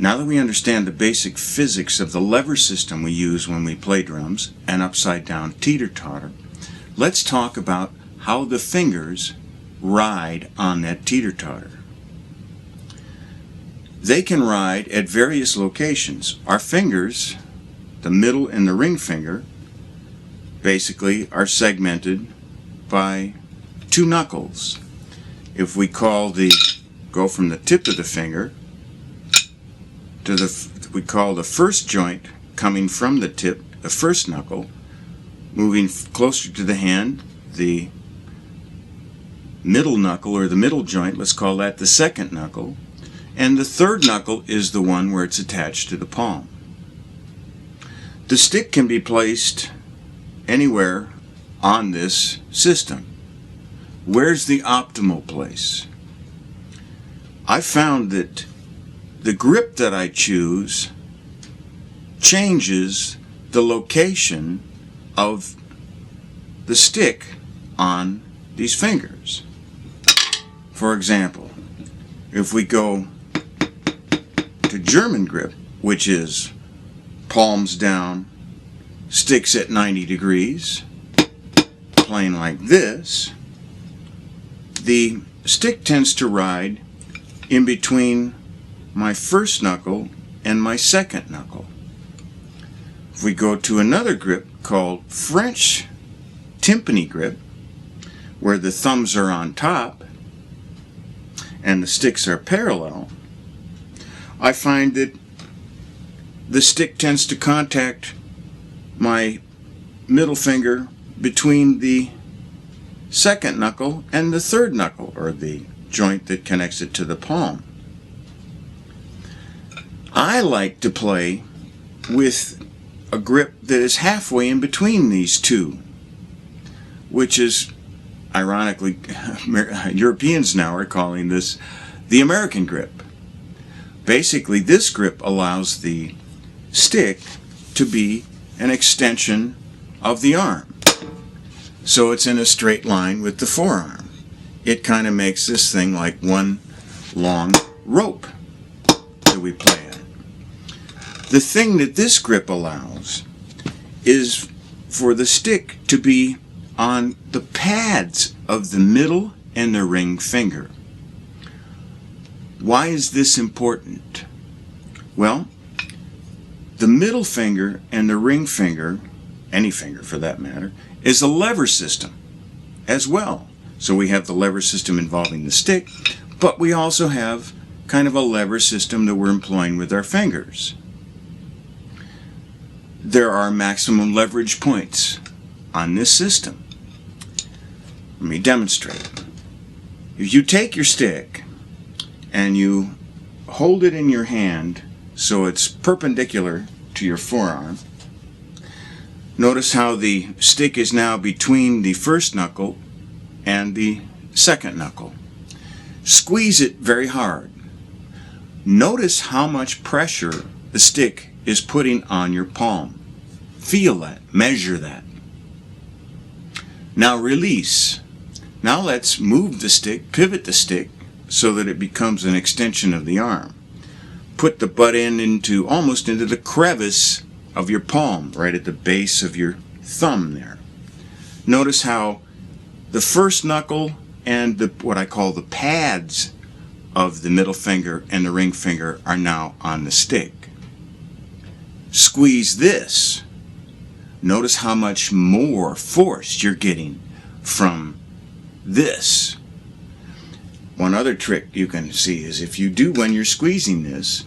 Now that we understand the basic physics of the lever system we use when we play drums and upside down teeter-totter, let's talk about how the fingers ride on that teeter-totter. They can ride at various locations. Our fingers, the middle and the ring finger, basically are segmented by two knuckles. If we go from the tip of the finger to we call the first joint coming from the tip, the first knuckle, moving closer to the hand, the middle knuckle or the middle joint, let's call that the second knuckle, and the third knuckle is the one where it's attached to the palm. The stick can be placed anywhere on this system. Where's the optimal place? I found that the grip that I choose changes the location of the stick on these fingers. For example, if we go to German grip, which is palms down, sticks at 90 degrees, playing like this, the stick tends to ride in between my first knuckle and my second knuckle. If we go to another grip called French timpani grip, where the thumbs are on top and the sticks are parallel, I find that the stick tends to contact my middle finger between the second knuckle and the third knuckle, or the joint that connects it to the palm. I like to play with a grip that is halfway in between these two, which is, ironically, Europeans now are calling this the American grip. Basically, this grip allows the stick to be an extension of the arm. So it's in a straight line with the forearm. It kind of makes this thing like one long rope that we play at. The thing that this grip allows is for the stick to be on the pads of the middle and the ring finger. Why is this important? Well, the middle finger and the ring finger, any finger for that matter, is a lever system as well. So we have the lever system involving the stick, but we also have kind of a lever system that we're employing with our fingers. There are maximum leverage points on this system. Let me demonstrate. If you take your stick and you hold it in your hand so it's perpendicular to your forearm, notice how the stick is now between the first knuckle and the second knuckle. Squeeze it very hard. Notice how much pressure the stick is putting on your palm. Feel that. Measure that. Now release. Now let's move the stick, pivot the stick, so that it becomes an extension of the arm. Put the butt end almost into the crevice of your palm, right at the base of your thumb there. Notice how the first knuckle and what I call the pads of the middle finger and the ring finger are now on the stick. Squeeze this. Notice how much more force you're getting from this. One other trick you can see is if you do, when you're squeezing this,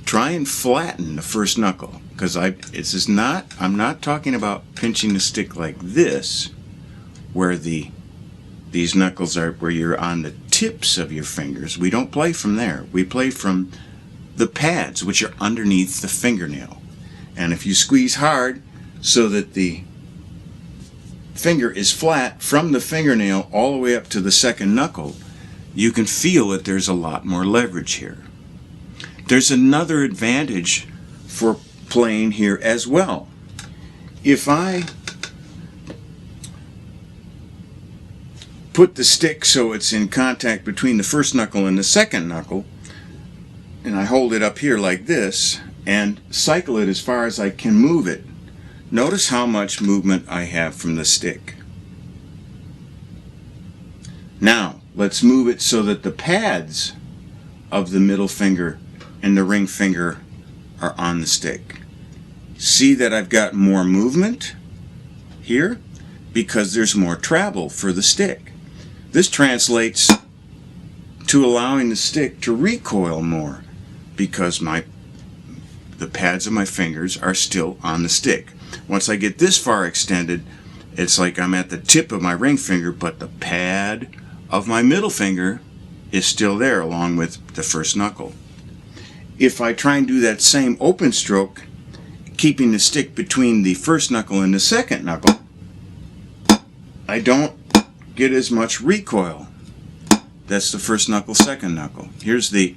try and flatten the first knuckle, because I'm not talking about pinching the stick like this, where these knuckles are, where you're on the tips of your fingers. We don't play from there. We play from the pads, which are underneath the fingernail. And if you squeeze hard so that the finger is flat from the fingernail all the way up to the second knuckle, you can feel that there's a lot more leverage here. There's another advantage for playing here as well. If I put the stick so it's in contact between the first knuckle and the second knuckle, and I hold it up here like this and cycle it as far as I can move it, notice how much movement I have from the stick. Now, let's move it so that the pads of the middle finger and the ring finger are on the stick. See that I've got more movement here because there's more travel for the stick. This translates to allowing the stick to recoil more because the pads of my fingers are still on the stick. Once I get this far extended, it's like I'm at the tip of my ring finger, but the pad of my middle finger is still there along with the first knuckle. If I try and do that same open stroke, keeping the stick between the first knuckle and the second knuckle, I don't get as much recoil. That's the first knuckle, second knuckle. Here's the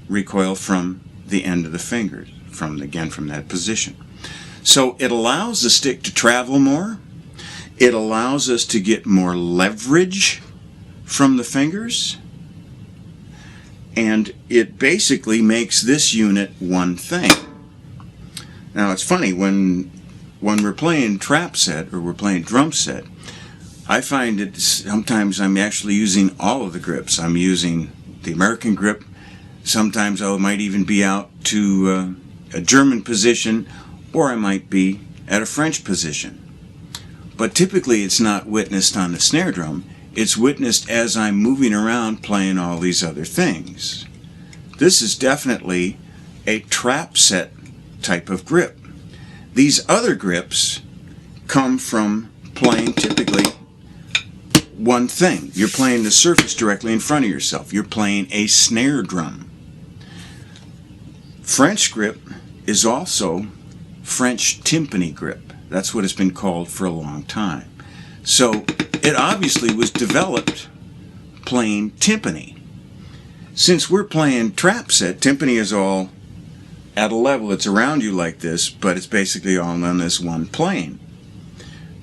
recoil from the end of the fingers, from that position. So it allows the stick to travel more. It allows us to get more leverage from the fingers. And it basically makes this unit one thing. Now it's funny, when we're playing trap set or we're playing drum set, I find that sometimes I'm actually using all of the grips. I'm using the American grip. Sometimes I might even be out to a German position, or I might be at a French position. But typically it's not witnessed on the snare drum. It's witnessed as I'm moving around playing all these other things. This is definitely a trap set type of grip. These other grips come from playing typically one thing. You're playing the surface directly in front of yourself. You're playing a snare drum. French grip is also French timpani grip. That's what it's been called for a long time. So it obviously was developed playing timpani. Since we're playing trap set, timpani is all at a level. It's around you like this, but it's basically all on this one plane.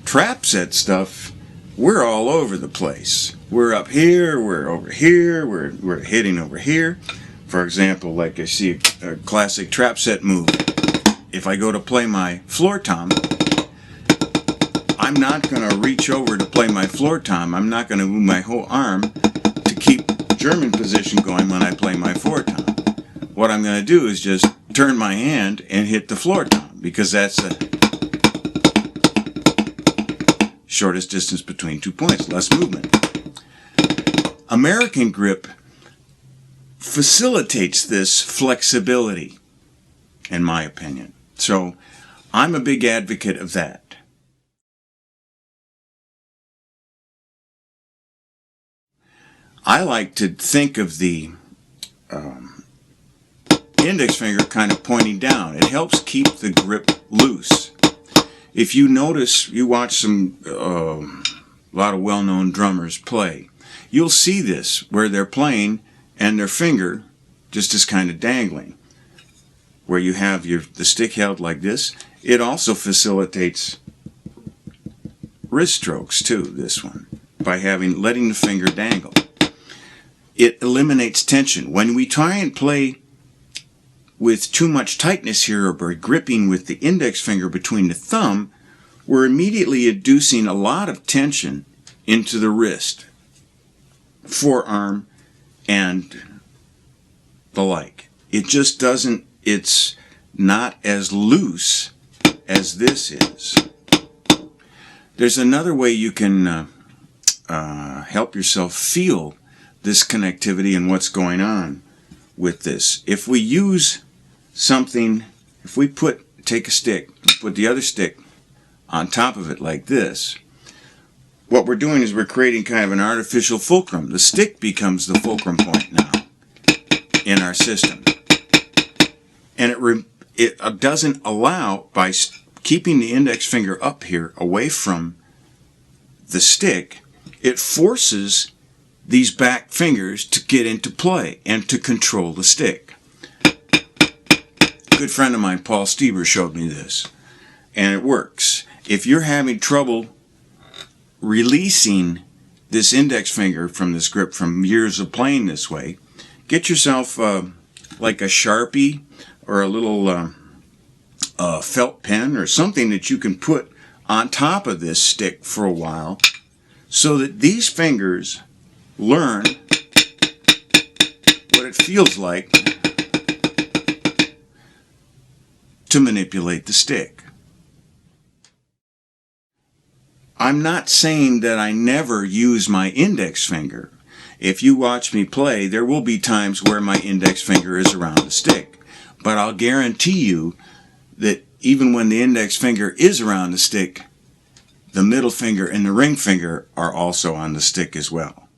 Trap set stuff, we're all over the place. We're up here, we're over here, we're hitting over here. For example, like I see a classic trap set move. If I go to play my floor tom, I'm not going to reach over to play my floor tom. I'm not going to move my whole arm to keep German position going when I play my floor tom. What I'm going to do is just turn my hand and hit the floor tom, because that's the shortest distance between 2 points, less movement. American grip facilitates this flexibility, in my opinion. So I'm a big advocate of that. I like to think of the index finger kind of pointing down. It helps keep the grip loose. If you notice, you watch a lot of well-known drummers play, you'll see this where they're playing and their finger just is kind of dangling. Where you have the stick held like this, it also facilitates wrist strokes too, this one, by letting the finger dangle. It eliminates tension. When we try and play with too much tightness here, or by gripping with the index finger between the thumb, we're immediately inducing a lot of tension into the wrist, forearm, and the like. It just doesn't, it's not as loose as this is. There's another way you can help yourself feel this connectivity and what's going on with this. If we use something, if we take a stick, put the other stick on top of it like this, what we're doing is we're creating kind of an artificial fulcrum. The stick becomes the fulcrum point now in our system. And it doesn't allow, by keeping the index finger up here away from the stick, it forces these back fingers to get into play and to control the stick. A good friend of mine, Paul Stieber, showed me this, and it works. If you're having trouble releasing this index finger from this grip from years of playing this way, get yourself a like a Sharpie or a little felt pen or something that you can put on top of this stick for a while, so that these fingers learn what it feels like to manipulate the stick. I'm not saying that I never use my index finger. If you watch me play, there will be times where my index finger is around the stick. But I'll guarantee you that even when the index finger is around the stick, the middle finger and the ring finger are also on the stick as well.